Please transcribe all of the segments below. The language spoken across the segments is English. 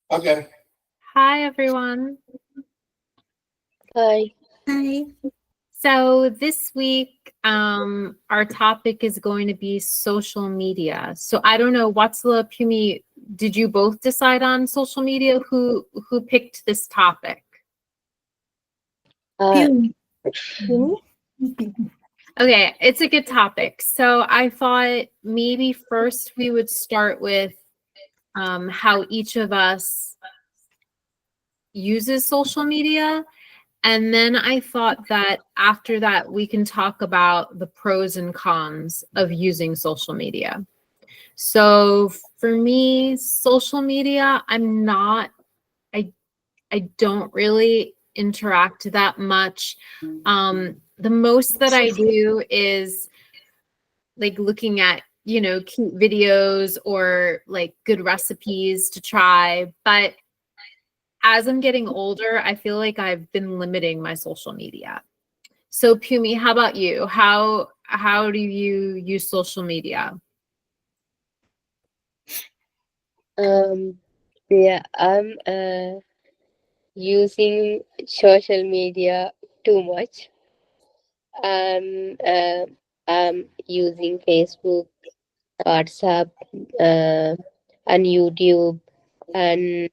Okay. Hi, everyone. Hi. Hi. So this week, our topic is going to be social media. So I don't know, wathsala, Pumi, did you both decide on social media? Who picked this topic? Pium. Hmm? Okay, it's a good topic. So I thought maybe first we would start with how each of us uses social media. And then I thought that after that, we can talk about the pros and cons of using social media. So for me, social media, I, I don't really interact that much. The most that I do is like looking at, cute videos or like good recipes to try. But as I'm getting older, I feel like I've been limiting my social media. So Pumi, how about you? How do you use social media? Um, yeah, I'm using social media too much. I'm I'm using Facebook, WhatsApp, uh, and YouTube, and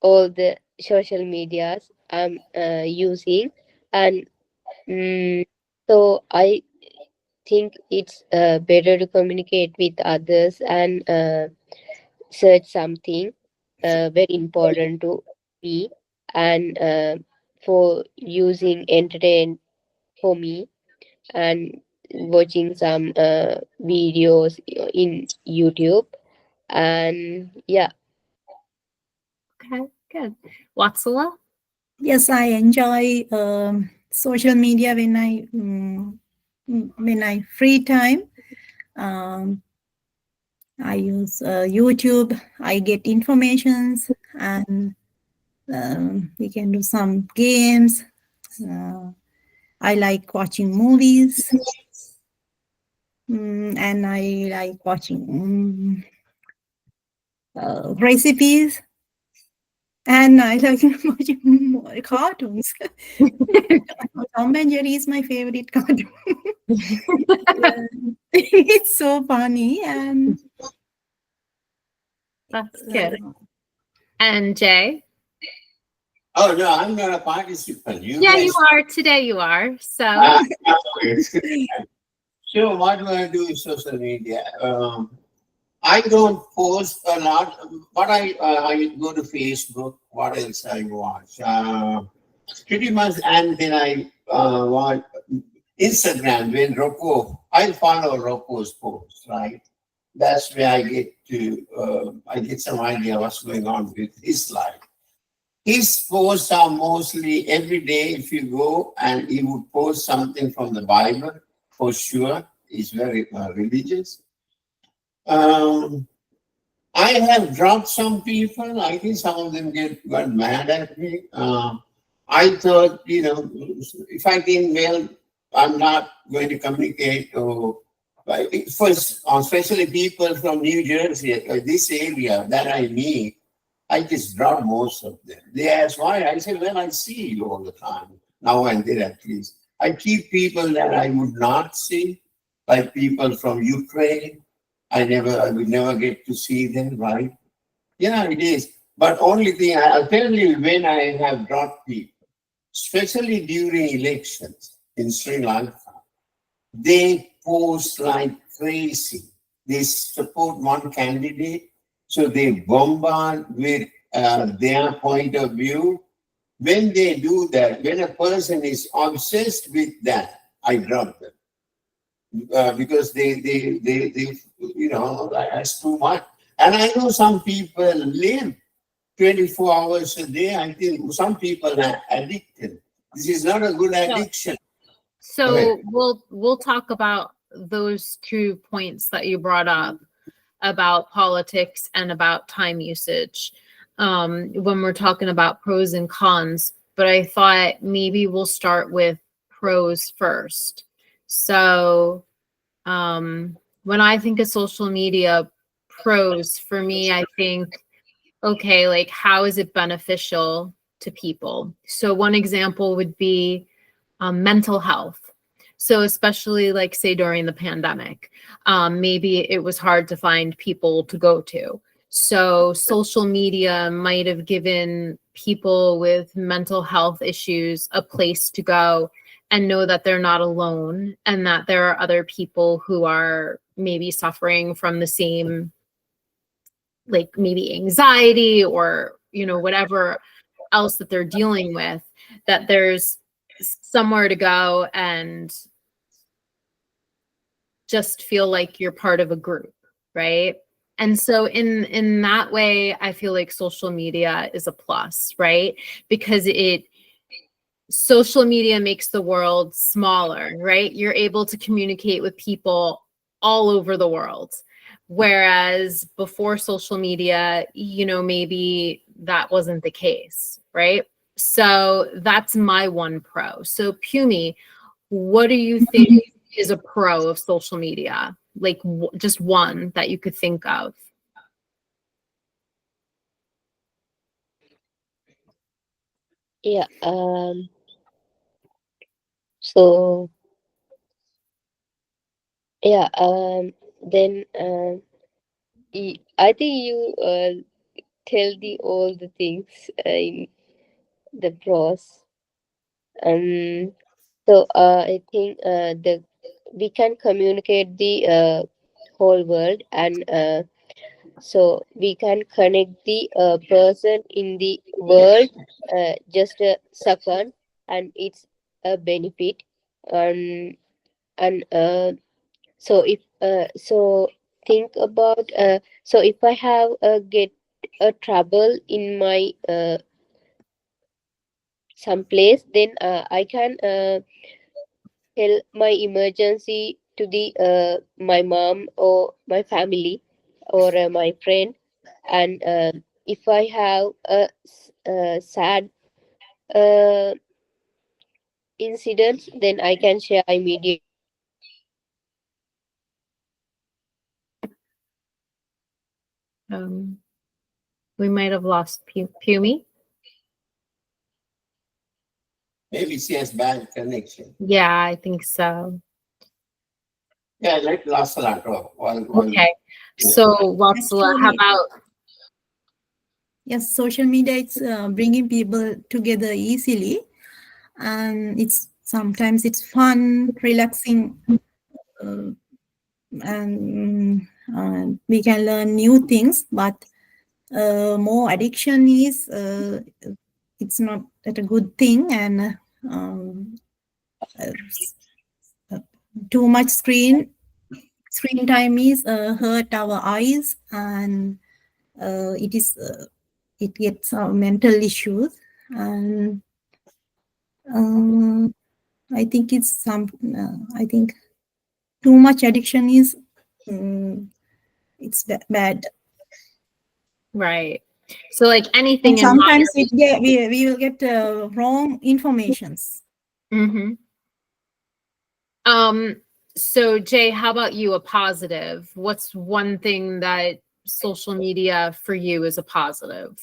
all the social medias I'm using, and so I think it's better to communicate with others and search something very important to me, and for using entertain for me, and watching some videos in YouTube, and yeah. Okay, good. Watsala? Yes, I enjoy social media when I free time. Um, I use YouTube. I get informations, and we can do some games. Uh, I like watching movies, and I like watching recipes, and I like watching more cartoons. Tom and Jerry is my favorite cartoon. It's so funny, and That's good. And Jay? Oh no, I'm not a participant. You Yeah, you guys. are. Today you are. So Okay. So what do I do in social media? I don't post a lot, but I go to Facebook. What else I watch? Pretty much, and then I watch Instagram. When Rocco, I follow Rocco's posts, right? That's where I get some idea what's going on with his life. His posts are mostly every day. If you go and he would post something from the Bible, for sure. He's very religious. Um, I have dropped some people. I think some of them got mad at me. I thought, if I can, well, I'm not going to communicate. Or first, especially people from New Jersey, this area that I meet, I just drop most of them. They ask why. I say, well, I see you all the time, now and then at least. I keep people that I would not see, like people from Ukraine. I would never get to see them, right? Yeah, it is. But only thing, I'll tell you when I have dropped people, especially during elections in Sri Lanka, they post like crazy. They support one candidate, so they bombard with their point of view. When they do that, when a person is obsessed with that, I drop them because they that's too much. And I know some people live 24 hours a day. I think some people are addicted. This is not a good so, addiction. Go ahead. so we'll talk about those 2 points that you brought up about politics and about time usage when we're talking about pros and cons. But I thought maybe we'll start with pros first. So when I think of social media pros, for me, I think okay, like how is it beneficial to people? So one example would be mental health. So especially like say during the pandemic, maybe it was hard to find people to go to. So social media might have given people with mental health issues a place to go and know that they're not alone and that there are other people who are maybe suffering from the same, like maybe anxiety or, you know, whatever else that they're dealing with, that there's somewhere to go and just feel like you're part of a group, right? And so in that way, I feel like social media is a plus, right? Because social media makes the world smaller, right? You're able to communicate with people all over the world. Whereas before social media, you know, maybe that wasn't the case, right? So that's my one pro. So Pumi, what do you think is a pro of social media? Like just one that you could think of. Yeah. So yeah. Then I think you tell the all the things in the pros. Um. So I think the we can communicate the whole world, and so we can connect the person in the world just a second, and it's a benefit. And so if so think about so if I have get a trouble in my someplace, then I can tell my emergency to the my mom or my family or my friend. And if I have a sad uh, incident, then I can share immediately. We might have lost Pumi. Maybe she has bad connection. Yeah, I think so. Yeah, let wathsala talk. Okay. So Watsala, how about Yes, social media is bringing people together easily, and it's sometimes it's fun, relaxing, uh, and we can learn new things. But more addiction is it's not that a good thing, and um, uh, too much screen time is hurt our eyes, and it gets mental issues. And I think I think too much addiction is it's bad. right? So like anything And in sometimes moderation. we will get wrong informations. Mm-hmm. So Jay, how about you? A positive. What's one thing that social media for you is a positive?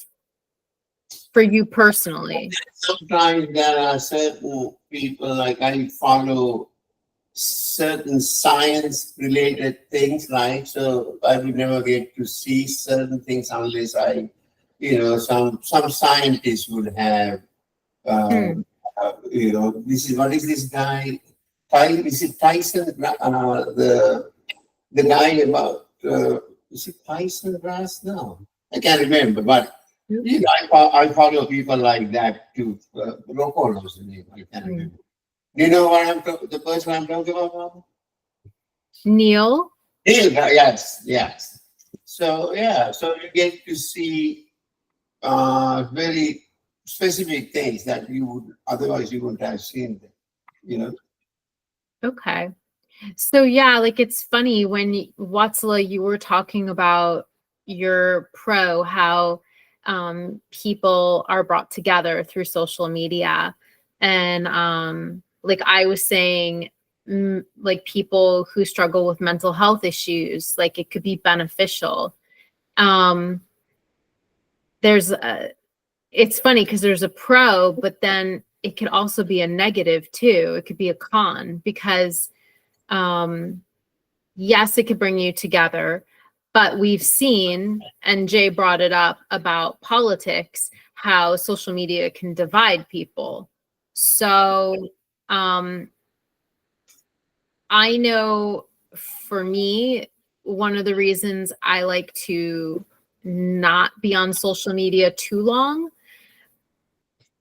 For you personally. Sometimes there are certain people, like I follow certain science related things, right? So I would never get to see certain things unless some scientists would have, this is what is this guy? Is it Tyson? The guy about is it Tyson Brass? No, I can't remember, but I follow people like that too. Rocco knows the name. I can't remember. Do you know what the person I'm talking about? Neil? Neil, yes. So yeah, so you get to see very specific things that you would otherwise you wouldn't have seen them. You know. Okay. So yeah, like it's funny when Watsala, you were talking about your pro, how people are brought together through social media. And like I was saying, like people who struggle with mental health issues, like it could be beneficial. it's funny because there's a pro, but then it could also be a negative too. It could be a con because, yes, it could bring you together, but we've seen, and Jay brought it up about politics, how social media can divide people. So, I know for me, one of the reasons I like to not be on social media too long,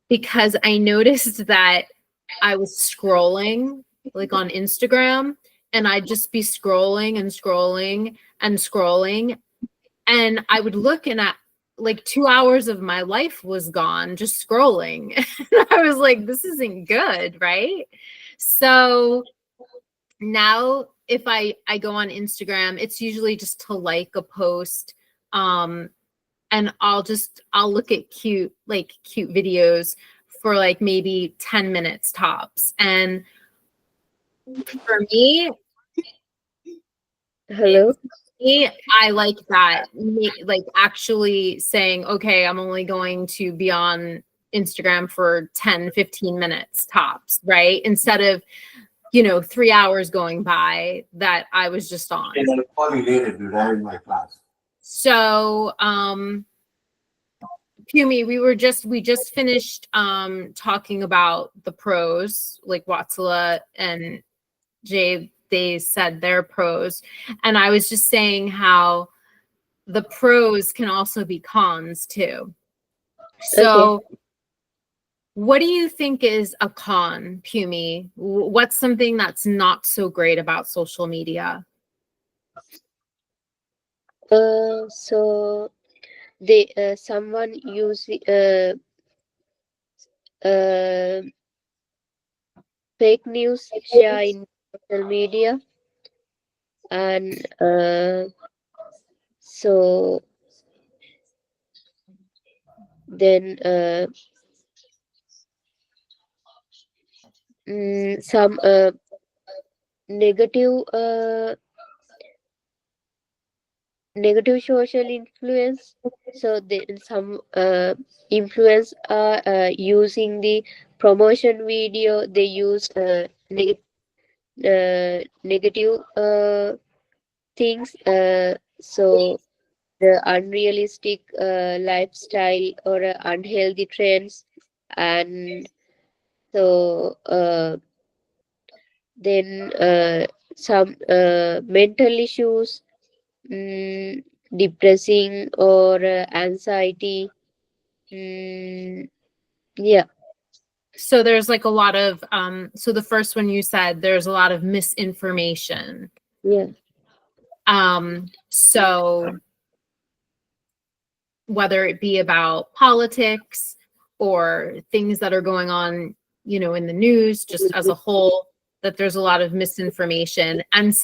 because I noticed that I was scrolling like on Instagram, and I'd just be scrolling and scrolling and scrolling. And I would look, and like 2 hours of my life was gone just scrolling. I was like, this isn't good, right? So now if I go on Instagram, it's usually just to like a post. And I'll look at cute videos for like maybe 10 minutes tops. And for me, Hello. I like that, like actually saying, okay, I'm only going to be on Instagram for 10, 15 minutes tops, right? Instead of, 3 hours going by that I was just on. And I'll call you later to run my class. So, Pumi, we just finished talking about the pros, like Watsala and Jay, they said their pros. And I was just saying how the pros can also be cons too. So what do you think is a con, Pumi? What's something that's not so great about social media? So they someone use fake news share in social media, and so then some negative negative social influence. So then some influence are using the promotion video. They use negative things. So the unrealistic lifestyle or unhealthy trends, and so then some mental issues, depressing or anxiety. Yeah. So there's like a lot of so the first one you said there's a lot of misinformation. Yeah. So whether it be about politics or things that are going on, in the news, just as a whole, that there's a lot of misinformation. And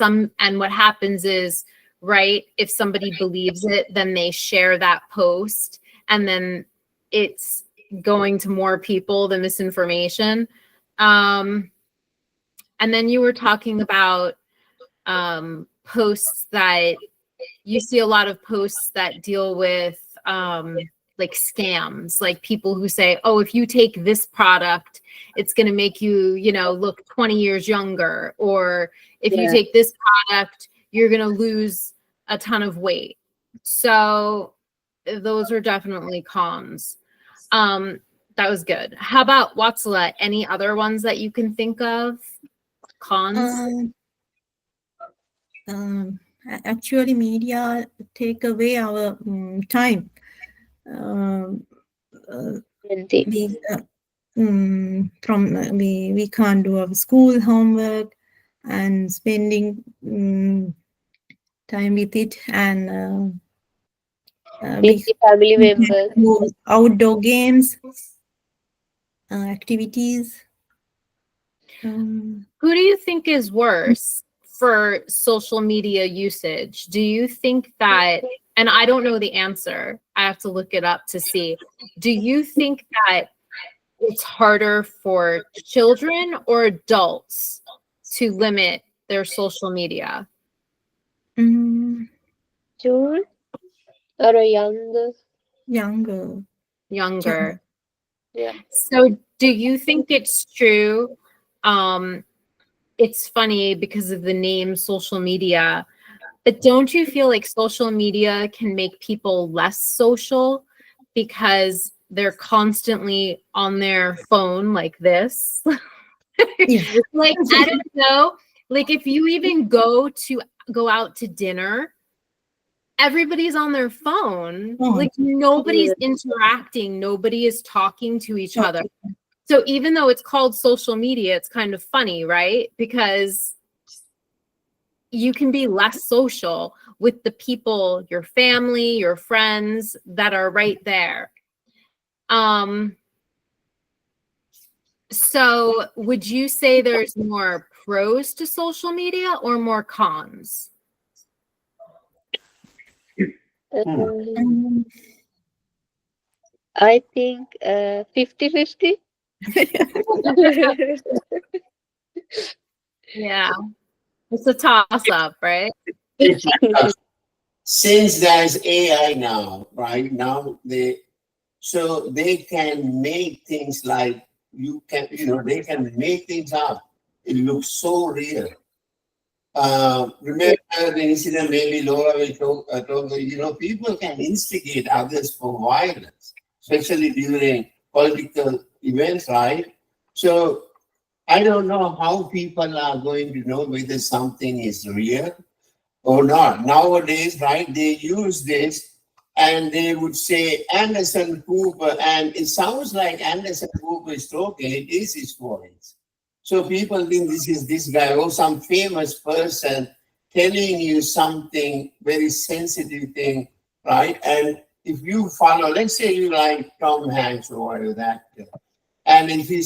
what happens is, right, if somebody believes it, then they share that post, and then it's going to more people, the misinformation. And then you were talking about posts that you see a lot of posts that deal with like scams, like people who say, oh, if you take this product, it's going to make you, look 20 years younger. Or if you take this product, you're going to lose a ton of weight. So those are definitely cons. That was good. How about Watsala? Any other ones that you can think of? Cons? Actually, media take away our time. We we can't do our school homework and spending time with it, and with the family members. do outdoor games, activities. Who do you think is worse for social media usage? Do you think that, and I don't know the answer, I have to look it up to see. Do you think that it's harder for children or adults to limit their social media? Children or younger? Younger. younger. Yeah. So do you think it's true? It's funny because of the name social media, but don't you feel like social media can make people less social because they're constantly on their phone like this? Yeah. Like, I don't know. Like, if you even go out to dinner, everybody's on their phone. Oh. Like, nobody's interacting, nobody is talking to each other. So even though it's called social media, it's kind of funny, right? Because you can be less social with the people, your family, your friends that are right there. So would you say there's more pros to social media or more cons? I think 50-50. Yeah. It's a toss up, right? Since there's AI now, right now so they can make things like they can make things up. It looks so real. Remember the incident, maybe Laura will talk, people can instigate others for violence, especially during political events, right? So I don't know how people are going to know whether something is real or not. Nowadays, right, they use this and they would say Anderson Cooper, and it sounds like Anderson Cooper is talking, it is his voice. So people think this is this guy or some famous person telling you something very sensitive thing, right? And if you follow, let's say you like Tom Hanks or whatever that, and if you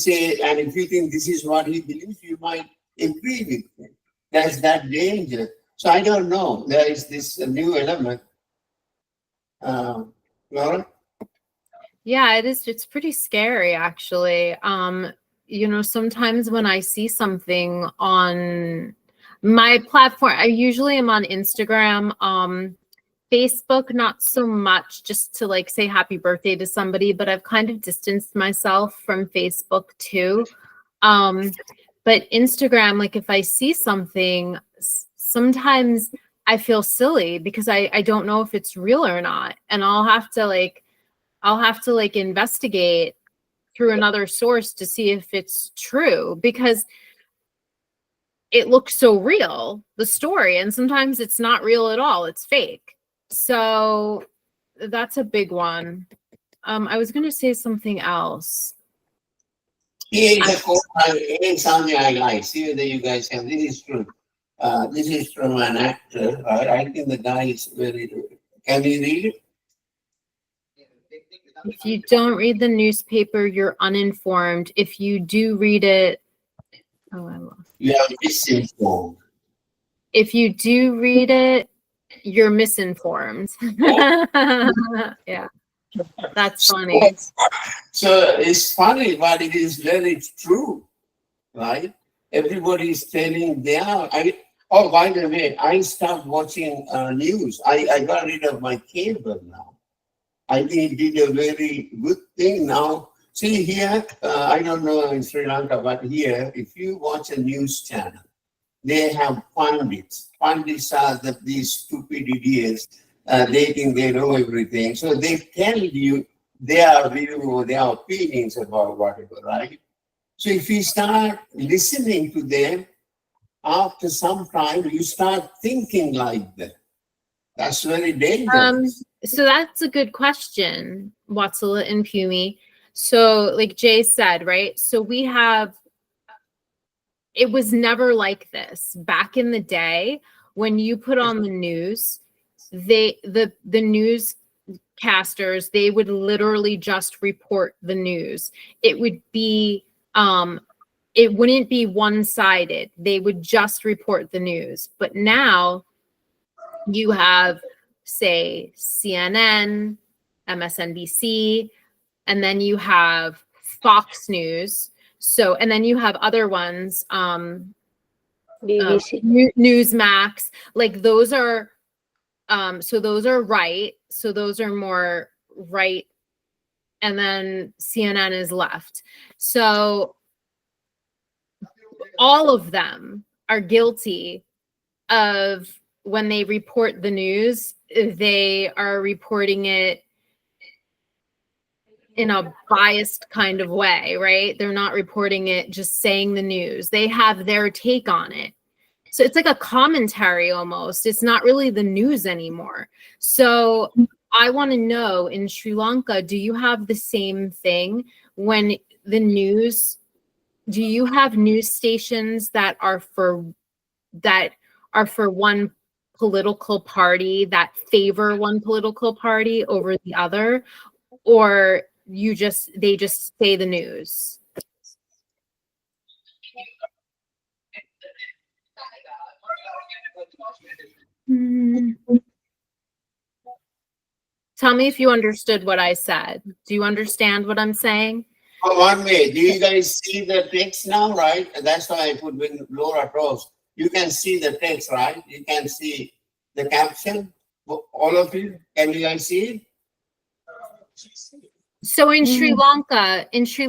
think this is what he believes, you might agree with him. There's that danger. So I don't know. There is this new element. Laura? Yeah, it is. It's pretty scary, actually. Sometimes when I see something on my platform, I usually am on Instagram. Facebook, not so much, just to like say happy birthday to somebody, but I've kind of distanced myself from Facebook too. But Instagram, like if I see something, sometimes I feel silly because I don't know if it's real or not. And I'll have to investigate through another source to see if it's true, because it looks so real, the story, and sometimes it's not real at all, it's fake. So that's a big one. I was going to say something else. Here is something I like. See whether you guys have. This is true. This is from an actor. I think the guy is very good. Can you read it? If you don't read the newspaper, you're uninformed. If you do read it, You are misinformed. If you do read it, you're misinformed. Yeah, that's funny. So it's funny, but it is very true, right? Everybody is telling oh, by the way, I stopped watching news. I got rid of my cable now. I think it did a very good thing now. See here, I don't know in Sri Lanka, but here, if you watch a news channel, they have pundits. Pundits are these stupid idiots. They think they know everything. So they tell you their view or their opinions about whatever, right? So if you start listening to them, after some time, you start thinking like that. That's very dangerous. So that's a good question, wathsala and Piumi. So like Jay said, right? So it was never like this. Back in the day, when you put on the news, the newscasters, they would literally just report the news. It would be it wouldn't be one-sided. They would just report the news. But now you have, say, CNN, MSNBC, and then you have Fox News. So, and then you have other ones, BBC. Newsmax. Like those are, so those are right. So those are more right, and then CNN is left. So all of them are guilty of, when they report the news, they are reporting it in a biased kind of way, right? They're not reporting it just saying the news. They have their take on it. So it's like a commentary almost. It's not really the news anymore. So I want to know, in Sri Lanka, do you have the same thing when the news, do you have news stations that are for one political party, that favor one political party over the other, or they just say the news? Mm, Tell me if you understood what I said. Do you understand what I'm saying? One way, do you guys see the text now, right? That's why I put when Laura Rose. You can see the text, right? You can see the caption. All of you, can you guys see it? So in Sri Mm.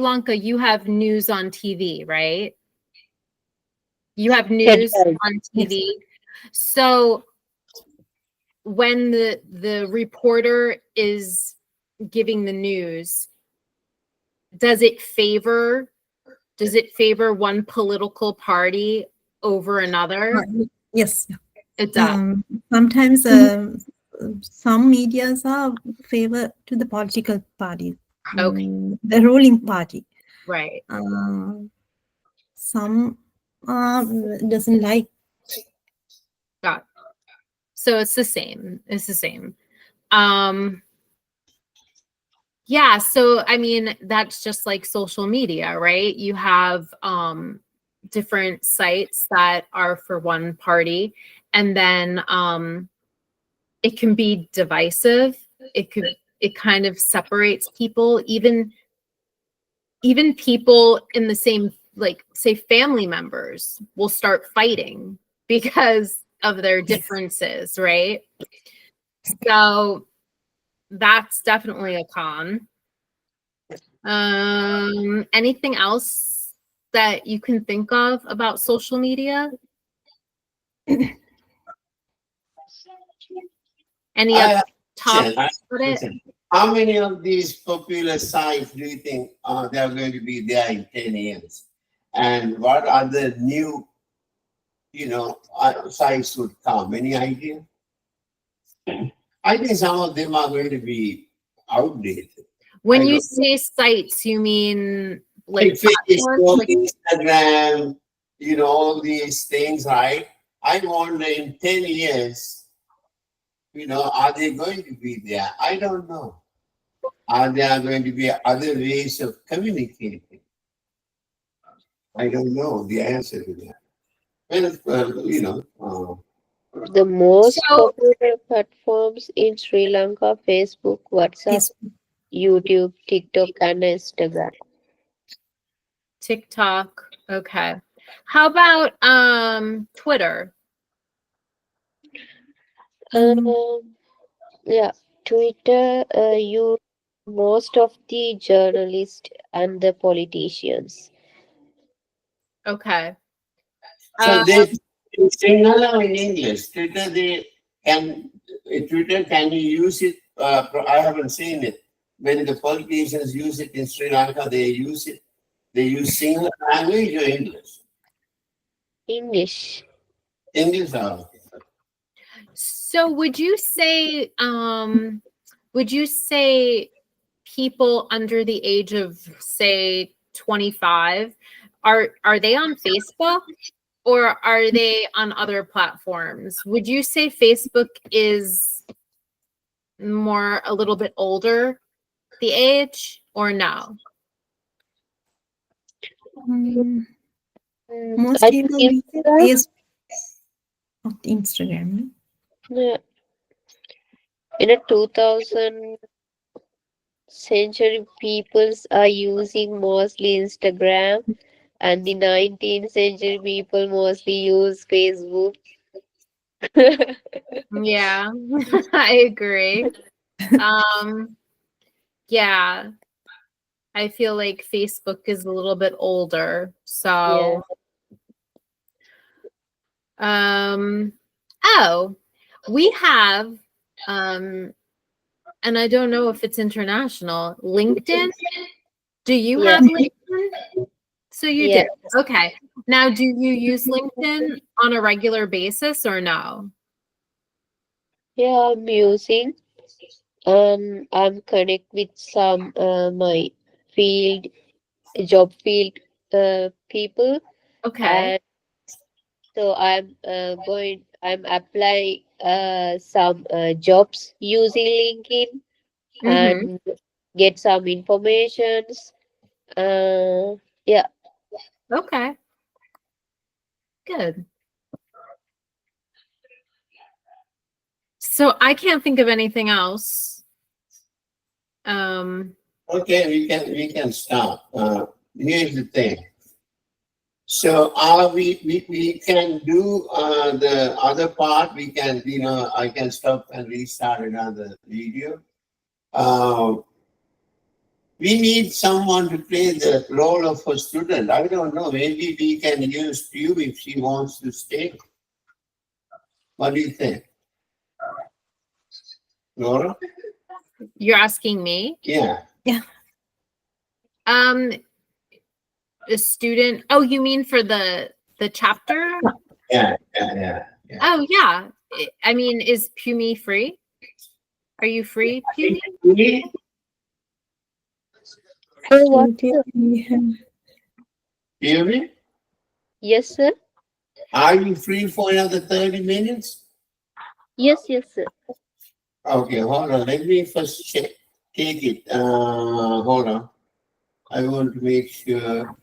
Lanka, you have news on TV, right? You have news Headline. on TV. So when the reporter is giving the news, does it favor one political party over another? Yes. It does. Sometimes some medias are favor to the political party, Okay. the ruling party. Right. Some doesn't like. Got it. So it's the same. It's the same. Yeah, so I mean, that's just like social media, right? You have different sites that are for one party, and then it can be divisive. It kind of separates people, even people in the same, like, say, family members will start fighting because of their differences, right? So that's definitely a con. Anything else that you can think of about social media? Any I other have topics I- about it? listen, how many of these popular sites do you think they are going to be there in 10 years? And what other new, sites would come? Any idea? I think some of them are going to be outdated. When I you don't say sites, you mean like like platforms? Facebook, Like, Instagram, all these things, right? I wonder in 10 years, are they going to be there? I don't know. Are there going to be other ways of communicating? I don't know the answer to that. The most so popular platforms in Sri Lanka: Facebook, WhatsApp, Yes. YouTube, TikTok, and Instagram. TikTok. Okay. How about Twitter? Um, yeah, Twitter. You most of the journalists and the politicians. Okay. So they in Sinhala or in English. Twitter, can you use it? I haven't seen it. When the politicians use it in Sri Lanka, they use it. They use Sinhala language or English. English. English. Or So would you say people under the age of, say, 25, are they on Facebook, or are they on other platforms? Would you say Facebook is more a little bit older, the age, or no? Most I people think use Instagram. Facebook or Instagram. Yeah. In a 2000 century, peoples are using mostly Instagram, and the 19th century people mostly use Facebook. Yeah, I agree. Um, yeah, I feel like Facebook is a little bit older. Yeah. So, oh, we have, and I don't know if it's international, LinkedIn. Do you Yeah. have LinkedIn? So you Yeah. do. Okay. Now, do you use LinkedIn on a regular basis or no? Yeah, I'm using. I'm connect with some my field job field people, Okay. and so I'm applying some jobs using LinkedIn Mm-hmm. and get some informations. Yeah. Okay. Good. So I can't think of anything else. Okay, we can stop. Here's the thing. So we can do the other part. We can, I can stop and restart another video. Uh, we need someone to play the role of a student. I don't know. Maybe we can use you if she wants to stay. What do you think, Laura? You're asking me? Yeah. Um, a student. Oh, you mean for the chapter? Yeah. Oh, yeah. I mean, is Pumi free? Are you free, Pumi? For what? Pumi, Yes, sir. are you free for another 30 minutes? Yes, sir. Okay, hold on. Let me first check. Take it. Hold on. I want to make sure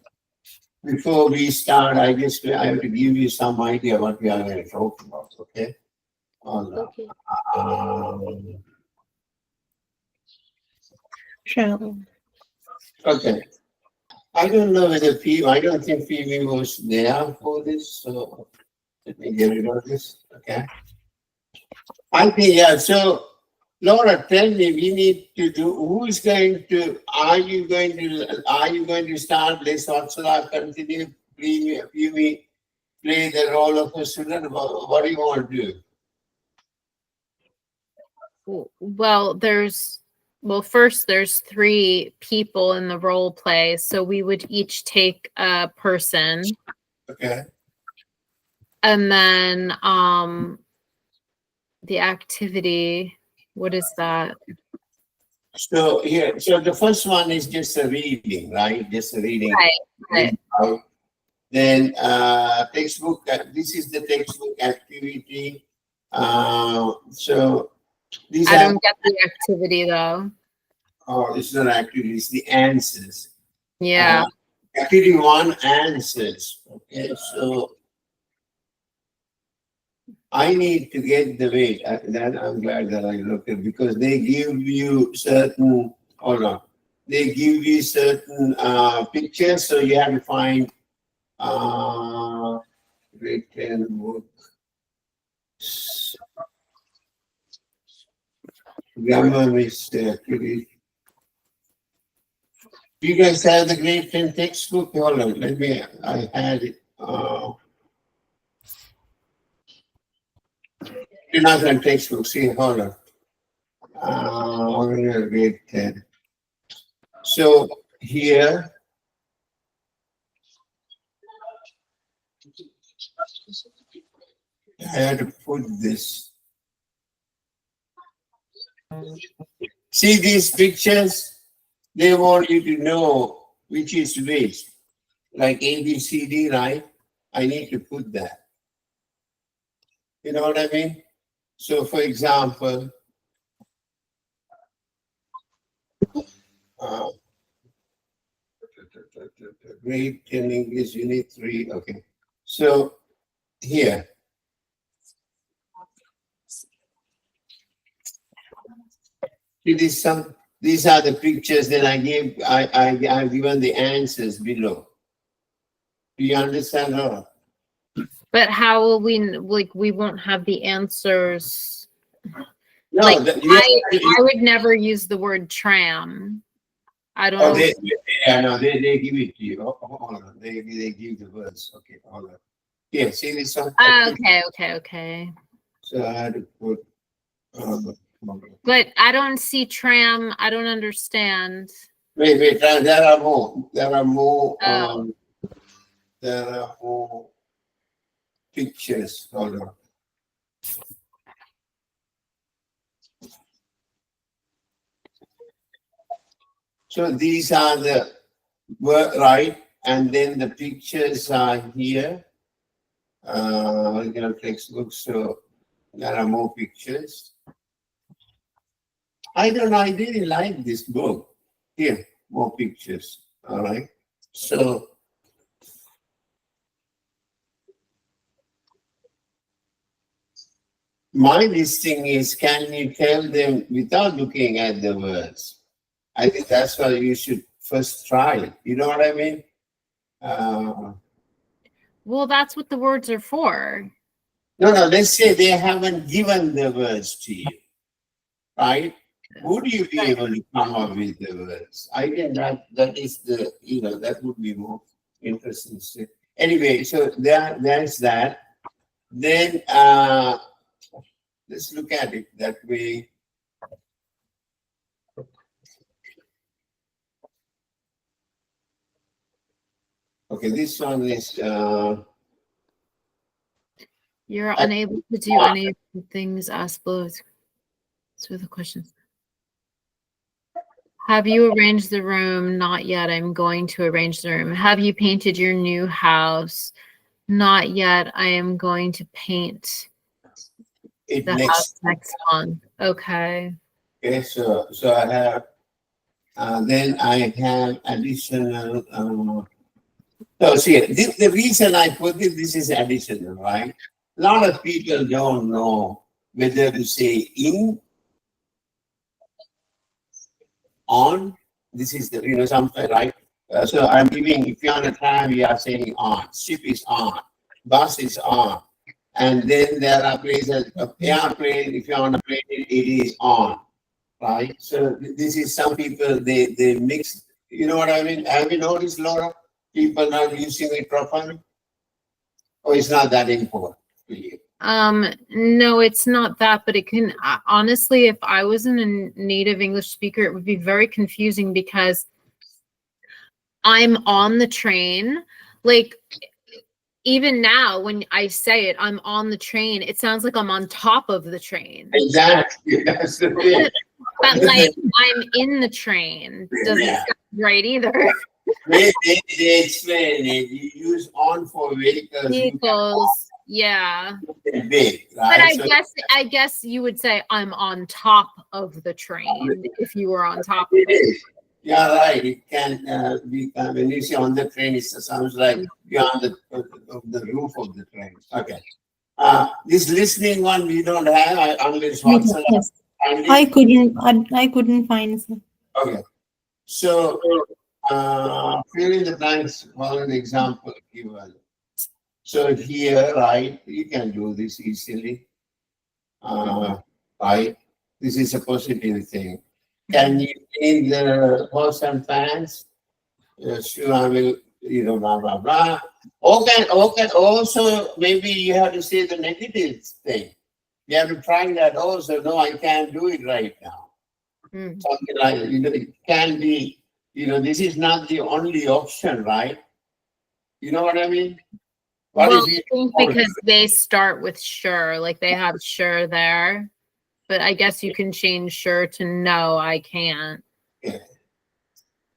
before we start. I have to give you some idea what we are going to talk about. Okay. Hold on. Okay. Um, Sure. okay. I don't know whether I don't think PV was there for this. So let me get rid of this. Okay. I think yeah. So Laura, tell me, we need to do. Who is going to? Are you going to start? Let's wathsala continue. PV play the role of a student. What do you want to do? Well, first there's 3 people in the role play, so we would each take a person, Okay. and then the activity, what is that? So here, so the first one is just a reading, right? Just a reading. Right. Out. Then textbook. This is the textbook activity. So these I are. don't get the activity though. Oh, it's not activity. It's the answers. Yeah. Activity 1 answers. Okay, so I need to get the weight. That I'm glad that I looked at because they give you certain. Hold on. They give you certain pictures, so you have to find grade 10 book. Grammar is activity. Do you guys have the grade 10 textbook? Hold on. I had it. You're not going to textbook. See, hold on. Grade 10. So here, I had to put this. See these pictures? They want you to know which is which. Like A, B, C, D, right? I need to put that. You know what I mean? So, for example, uh, grade 10 English, unit 3. Okay. So, here. These are the pictures that I've given the answers below. Do you understand, Laura? But how will we won't have the answers? No, Like, you- I would never use the word tram. I don't oh, know. they give it to you. Hold on. They give the words. Okay, hold on. Here, see this one? Okay. So I had to put. Hold on. But I don't see tram. I don't understand. Wait. There are more. There are more. Oh. There are more pictures. Hold on. So these are the right, and then the pictures are here. Original textbook. So there are more pictures. I don't know. I really like this book. Here, more pictures. All right. So my listing is, can you tell them without looking at the words? I think that's why you should first try it. You know what I mean? Well, that's what the words are for. No, let's say they haven't given the words to you, right? Would you be able to come up with the words? I think that is the, that would be more interesting. Anyway, so there's that. Then let's look at it that way. Okay, this one is You're unable to do any of the things asked below. So the questions. Have you arranged the room? Not yet. I'm going to arrange the room. Have you painted your new house? Not yet. I am going to paint it the house next month. Okay. Okay, so I have, then I have additional. So see, the reason I put this is additional, right? A lot of people don't know whether to say in, on. This is the, something, right? So I'm giving, if you're on a tram, we are saying on. Ship is on. Bus is on. And then there are places, airplane, if you're on a plane, it is on. Right? So this is some people, they mix, you know what I mean? Have you noticed, Laura? People not using it properly? Or it's not that important for you? No, it's not that, but it can, honestly, if I wasn't a native English speaker, it would be very confusing because I'm on the train. Like, even now, when I say it, I'm on the train, it sounds like I'm on top of the train. Exactly. That's the thing. But like, I'm in the train. Doesn't sound right either. They explain it. You use on for vehicles. Yeah. Big, But right? I guess you would say I'm on top of the train if you were on top of It it. is. Yeah, right. It can be, when you say on the train, it sounds like you're on the roof of the train. Okay. This listening one we don't have unless wathsala. Yes. I couldn't find some. Okay. So fill in the blanks, following example given. So here, right, you can do this easily. Right? This is a positive thing. Can you change the horse and fans? Sure, I will, blah, blah, blah. Okay, also, maybe you have to say the negative thing. You have to try that also. No, I can't do it right now. Something like, it can be, this is not the only option, right? You know what I mean? Well, I think because they start with sure, like they have sure there. But I guess you can change sure to no, I can't. Yeah.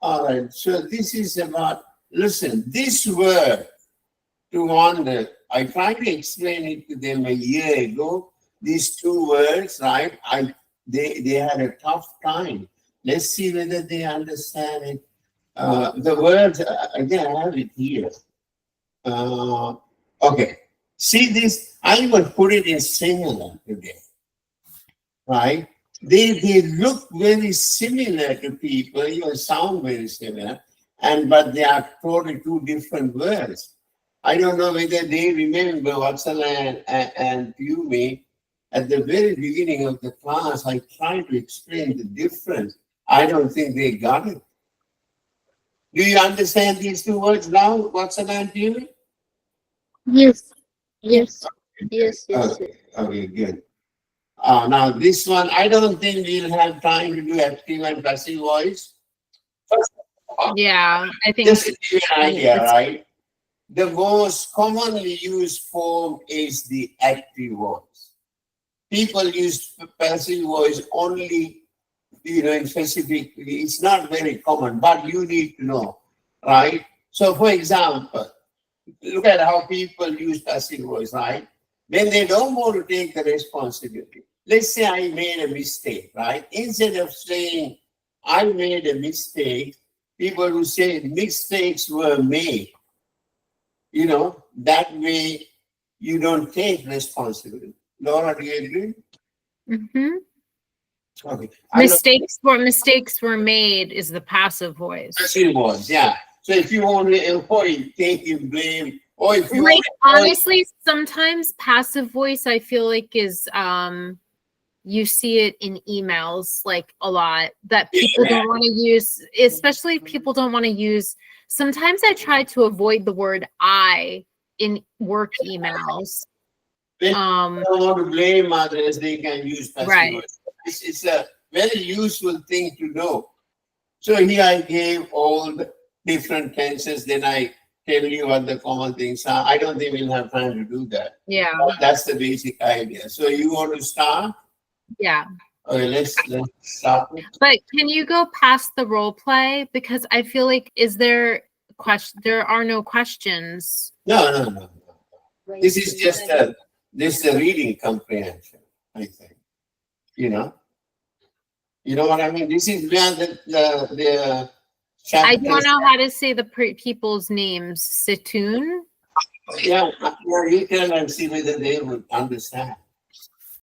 All right. So this is about, listen, this word to wander, I tried to explain it to them a year ago. These two words, right? They had a tough time. Let's see whether they understand it. The words, again, I have it here. Okay. See this? I even put it in singular today. Right? They look very similar to people, even sound very similar, but they are totally two different words. I don't know whether they remember wathsala and Piumika. at the very beginning of the class, I tried to explain the difference. I don't think they got it. Do you understand these two words now? Wathsala and Piumika? Yes. Yes. Yes. Yes. Okay, good. Now this one, I don't think we'll have time to do active and passive voice. First of all, Yeah, I think just to give you an idea, it's- right? The most commonly used form is the active voice. People use passive voice only, in specific. It's not very common, but you need to know, right? So, for example, look at how people use passive voice, right? When they don't want to take the responsibility. Let's say I made a mistake, right? Instead of saying I made a mistake, people who say mistakes were made. That way you don't take responsibility. Laura, do you agree? Mhm. Okay. Mistakes were made is the passive voice. Passive voice, yeah. So if you want to avoid taking blame, or if you Like want honestly, sometimes passive voice I feel like is you see it in emails like a lot that people don't want to use, especially people don't want to use. Sometimes I try to avoid the word I in work emails. they don't want to blame others, they can use passive Right. voice. It's a very useful thing to know. So here I gave all the different tenses, then I tell you what the common things are. I don't think we'll have time to do that. Yeah. But that's the basic idea. So you want to start? Yeah. Okay, let's start. But can you go past the role play? Because I feel like there are no questions. No. This is just a reading comprehension, I think. You know what I mean? This is where the I don't chapters. know how to say the people's names. Situn? Yeah, you tell and see whether they would understand.